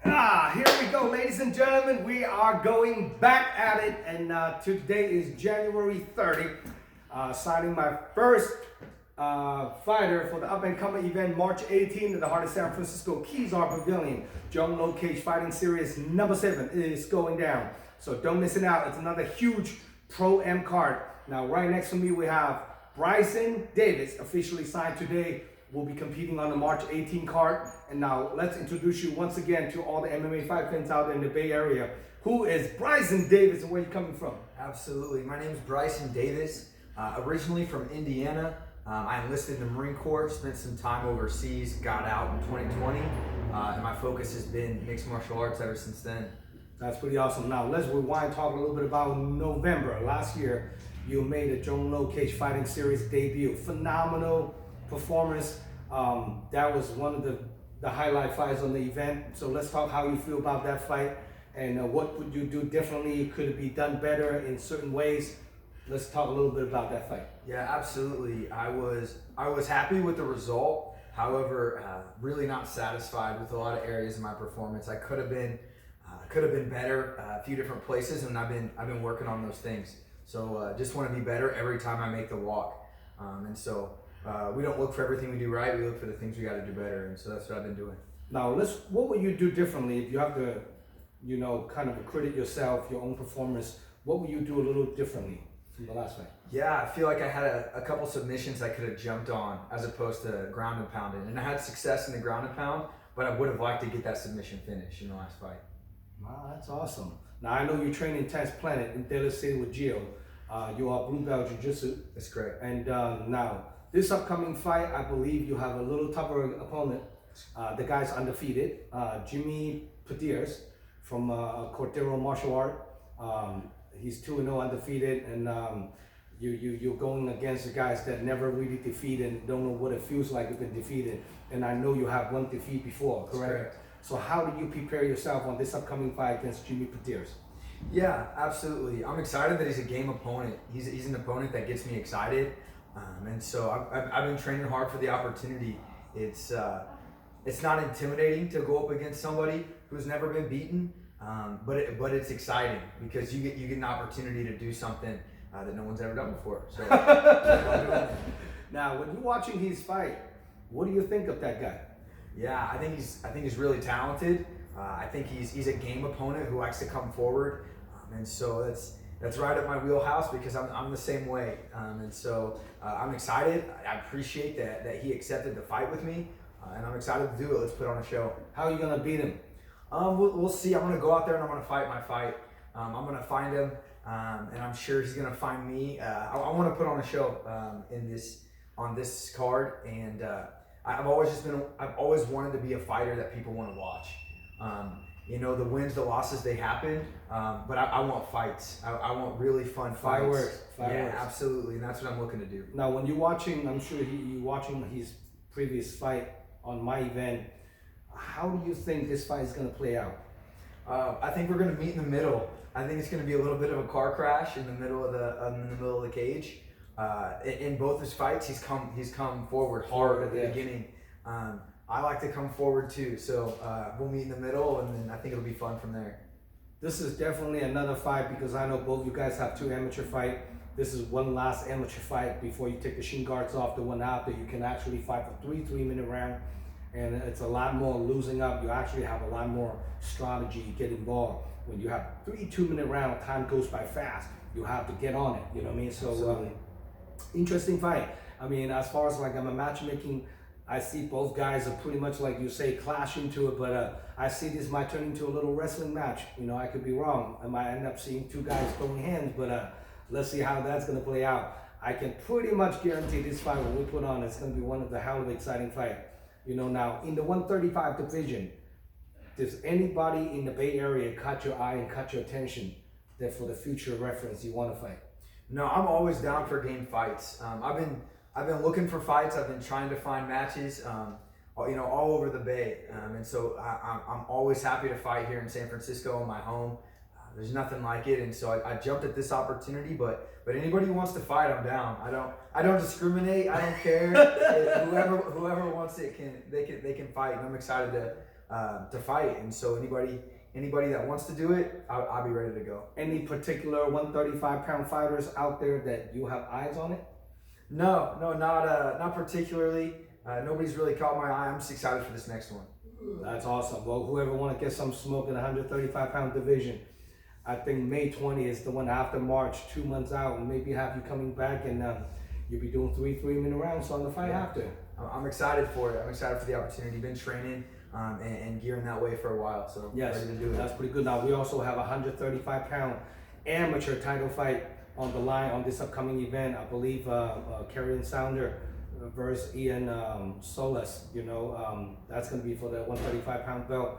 Here we go, ladies and gentlemen. We are going back at it, and today is January 30. Signing my first fighter for the up-and-coming event, March 18th at the heart of San Francisco Kezar Pavilion. Zhong Low Cage Fighting Series number 7 is going down, so don't miss it out. It's another huge Pro-M card. Now, right next to me, we have Bryson Davis, officially signed today. Will be competing on the March 18 card. And now let's introduce you once again to all the MMA fight fans out there in the Bay Area. Who is Bryson Davis and where are you coming from? Absolutely. My name is Bryson Davis, originally from Indiana. I enlisted in the Marine Corps, spent some time overseas, got out in 2020, and my focus has been mixed martial arts ever since then. That's pretty awesome. Now let's rewind, talk a little bit about November. Last year, you made a Zhong Low Cage Fighting Series debut. Phenomenal performance. That was one of the highlight fights on the event. So let's talk how you feel about that fight and what would you do differently? Could it be done better in certain ways? Let's talk a little bit about that fight. Yeah, absolutely. I was happy with the result. However, really not satisfied with a lot of areas of my performance. I could have been better a few different places, and I've been working on those things. So just want to be better every time I make the walk. We don't look for everything we do right. We look for the things we got to do better, and so that's what I've been doing. Now, what would you do differently if you have to, kind of accredit yourself, your own performance? What would you do a little differently from the last fight? Yeah, I feel like I had a couple submissions I could have jumped on as opposed to ground and pounding, and I had success in the ground and pound, but I would have liked to get that submission finish in the last fight. Wow, that's awesome. Now, I know you train in Tense Planet in Dallas City with Gio. You are blue belt jiu-jitsu. That's correct. And now, this upcoming fight, I believe you have a little tougher opponent. The guy's undefeated, Jimmy Petiers from Cordero Martial Art. He's 2-0 undefeated, and you're going against the guys that never really defeated and don't know what it feels like to be defeated. And I know you have one defeat before, correct? So how do you prepare yourself on this upcoming fight against Jimmy Petiers? Yeah, absolutely. I'm excited that he's a game opponent. He's an opponent that gets me excited. And so I've been training hard for the opportunity. It's not intimidating to go up against somebody who's never been beaten, but it's exciting because you get an opportunity to do something that no one's ever done before. So now, when you're watching his fight, what do you think of that guy? Yeah, I think he's really talented. I think he's a game opponent who likes to come forward, and so that's right up my wheelhouse because I'm the same way. I'm excited. I appreciate that he accepted the fight with me, and I'm excited to do it. Let's put on a show. How are you gonna beat him? We'll see. I'm gonna go out there and I'm gonna fight my fight. I'm gonna find him, and I'm sure he's gonna find me. I want to put on a show on this card, and I've always wanted to be a fighter that people want to watch. The wins, the losses, they happen, but I want fights. I want really fun fights. Fireworks. Yeah, absolutely, and that's what I'm looking to do. Now, when you're watching, I'm sure you're watching his previous fight on my event. How do you think this fight is going to play out? I think we're going to meet in the middle. I think it's going to be a little bit of a car crash in the middle of the cage. In both his fights, he's come forward hard at the beginning. I like to come forward too, so we'll meet in the middle, and then I think it'll be fun from there. This is definitely another fight because I know both you guys have 2 amateur fights. This is one last amateur fight before you take the shin guards off, the one after you can actually fight for 3 3-minute rounds, and it's a lot more losing up. You actually have a lot more strategy get involved. When you have 3 2-minute rounds, time goes by fast. You have to get on it, you know what I mean? So interesting fight. I mean, as far as like I'm a matchmaking, I see both guys are pretty much like you say clash into it, but I see this might turn into a little wrestling match. I could be wrong. I might end up seeing 2 guys throwing hands, but let's see how that's gonna play out. I can pretty much guarantee this fight when we put on, it's gonna be one of the hell of exciting fight. Now in the 135 division, does anybody in the Bay Area caught your eye and caught your attention that for the future reference you want to fight? No, I'm always down for game fights. I've been looking for fights. I've been trying to find matches, all over the Bay, and so I'm always happy to fight here in San Francisco, in my home. There's nothing like it, and so I jumped at this opportunity. But anybody who wants to fight, I'm down. I don't discriminate. I don't care. Whoever wants it they can fight, and I'm excited to fight. And so anybody that wants to do it, I'll be ready to go. Any particular 135-pound fighters out there that you have eyes on it? No, not particularly. Nobody's really caught my eye. I'm just excited for this next one. That's awesome. Well, whoever want to get some smoke in the 135-pound division, I think May 20 is the one after March, 2 months out, and maybe have you coming back and you'll be doing 3-minute rounds on the fight after. I'm excited for it. I'm excited for the opportunity. Been training and gearing that way for a while, so yes, ready to do it. That's pretty good. Now we also have a 135-pound amateur title fight on the line on this upcoming event. I believe Karrion Sounder versus Ian Solis. That's going to be for the 135-pound belt.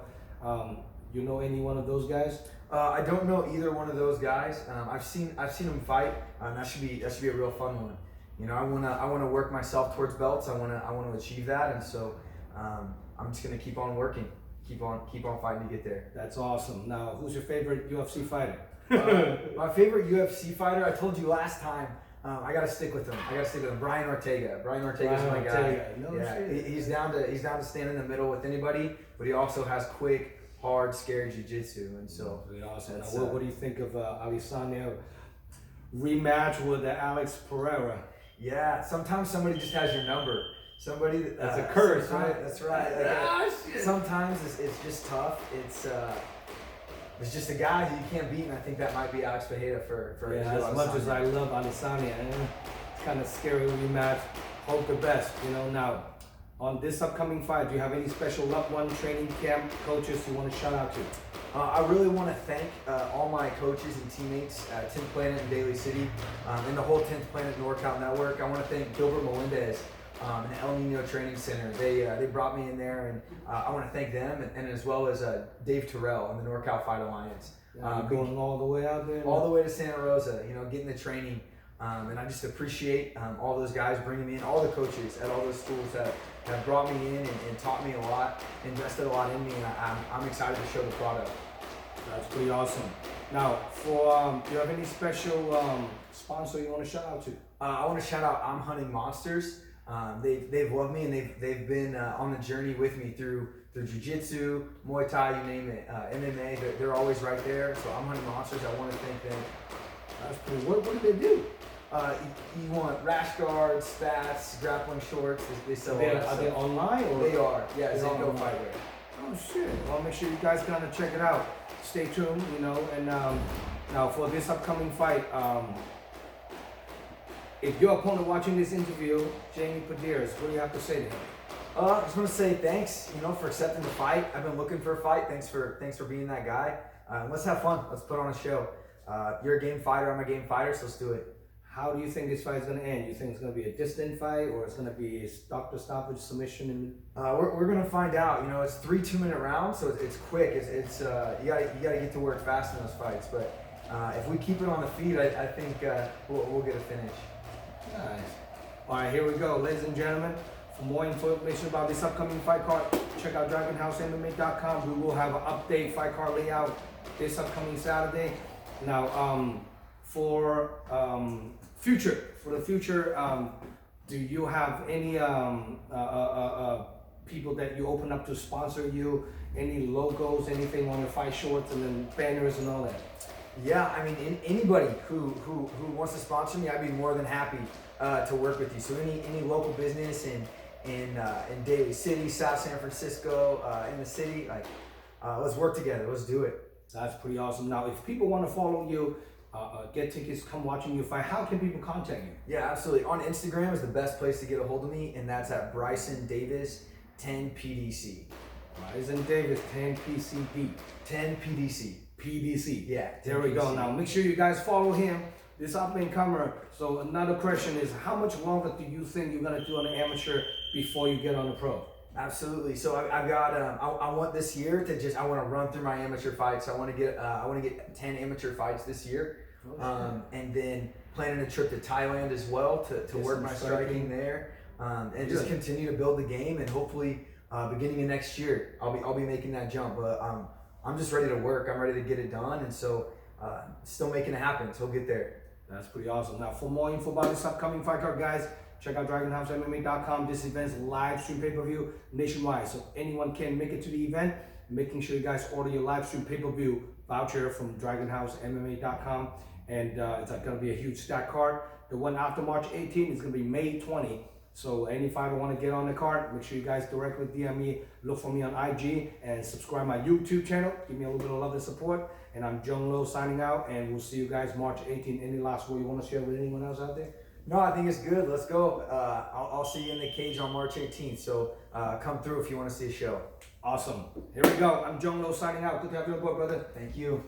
You know any one of those guys? I don't know either one of those guys. I've seen them fight. That should be a real fun one. I wanna work myself towards belts. I wanna achieve that, and so I'm just gonna keep on working, keep on fighting to get there. That's awesome. Now, who's your favorite UFC fighter? My favorite UFC fighter, I told you last time. I gotta stick with him. Brian Ortega. Brian Ortega's my guy. No yeah, shit. He's down to stand in the middle with anybody, but he also has quick, hard, scary jiu-jitsu, and so pretty awesome. Now, what do you think of Adesanya rematch with Alex Pereira? Yeah, sometimes somebody just has your number. Somebody that's a curse, right? That's right. Sometimes it's just tough. It's just a guy who you can't beat, and I think that might be Alex Pereira for as much as I love Adesanya, it's kind of scary rematch. Hope the best, Now, on this upcoming fight, do you have any special loved one, training camp coaches you want to shout out to? I really want to thank all my coaches and teammates at 10th Planet in Daly City and the whole 10th Planet NorCal network. I want to thank Gilbert Melendez and El Nino Training Center. They brought me in there, and I want to thank them, and as well as Dave Terrell and the NorCal Fight Alliance. Going all the way out there? All the way to Santa Rosa, getting the training. And I just appreciate all those guys bringing me in, all the coaches at all those schools that have brought me in and taught me a lot, invested a lot in me, and I'm excited to show the product. That's pretty awesome. Now, do you have any special sponsor you want to shout out to? I want to shout out I'm Hunting Monsters. They've loved me, and they've been on the journey with me through jiu-jitsu, Muay Thai, you name it, MMA. They're always right there. So I'm Hunting Monsters. I want to thank them. That's pretty. What do they do? You want rash guards, spats, grappling shorts. They sell all that stuff. Are they online? Or they are. Yeah, they go fight there. Oh shit! Well, make sure you guys kind of check it out. Stay tuned, And now for this upcoming fight, if your opponent watching this interview, Jamie Padires, what do you have to say to him? I just want to say thanks, for accepting the fight. I've been looking for a fight. Thanks for being that guy. Let's have fun. Let's put on a show. You're a game fighter. I'm a game fighter. So let's do it. How do you think this fight is going to end? You think it's going to be a distant fight, or it's going to be a stoppage submission? We're going to find out. It's 3 2-minute rounds, so it's quick. It's you gotta get to work fast in those fights. But if we keep it on the feet, I think we'll get a finish. Nice. All right, here we go, ladies and gentlemen. For more information about this upcoming fight card, check out DragonHouseMMA.com. We will have an update fight card layout this upcoming Saturday. Now, for the future, do you have any people that you open up to sponsor you? Any logos, anything on your fight shorts, and then banners and all that? Yeah, I mean, anybody who wants to sponsor me, I'd be more than happy to work with you. So any local business in Daly City, South San Francisco, in the city, let's work together. Let's do it. That's pretty awesome. Now, if people want to follow you, get tickets, come watching you fight, how can people contact you? Yeah, absolutely. On Instagram is the best place to get a hold of me, and that's at Bryson Davis 10 PDC. Bryson Davis 10 PCD. 10 PDC. PDC. Yeah. There we go. Now, make sure you guys follow him, this up-and-comer. So another question is, how much longer do you think you're going to do on the amateur before you get on the pro? Absolutely. So I've got I want this year to I want to run through my amateur fights. I want to get 10 amateur fights this year, and then planning a trip to Thailand as well to work my striking there, and just continue to build the game, and hopefully beginning of next year I'll be making that jump. But I'm just ready to work. I'm ready to get it done, and so still making it happen. So we'll get there. That's pretty awesome. Now, for more info about this upcoming fight card, guys, Check out DragonHouseMMA.com. This event's live stream pay-per-view nationwide. So anyone can make it to the event. Making sure you guys order your live stream pay-per-view voucher from DragonHouseMMA.com. And it's going to be a huge stack card. The one after March 18 is going to be May 20. So any fighter want to get on the card, make sure you guys directly DM me, look for me on IG, and subscribe my YouTube channel. Give me a little bit of love and support. And I'm Zhong signing out, and we'll see you guys March 18. Any last word you want to share with anyone else out there? No, I think it's good. Let's go. I'll see you in the cage on March 18th. So come through if you want to see a show. Awesome. Here we go. I'm Zhong signing out. Good to have you on board, brother. Thank you.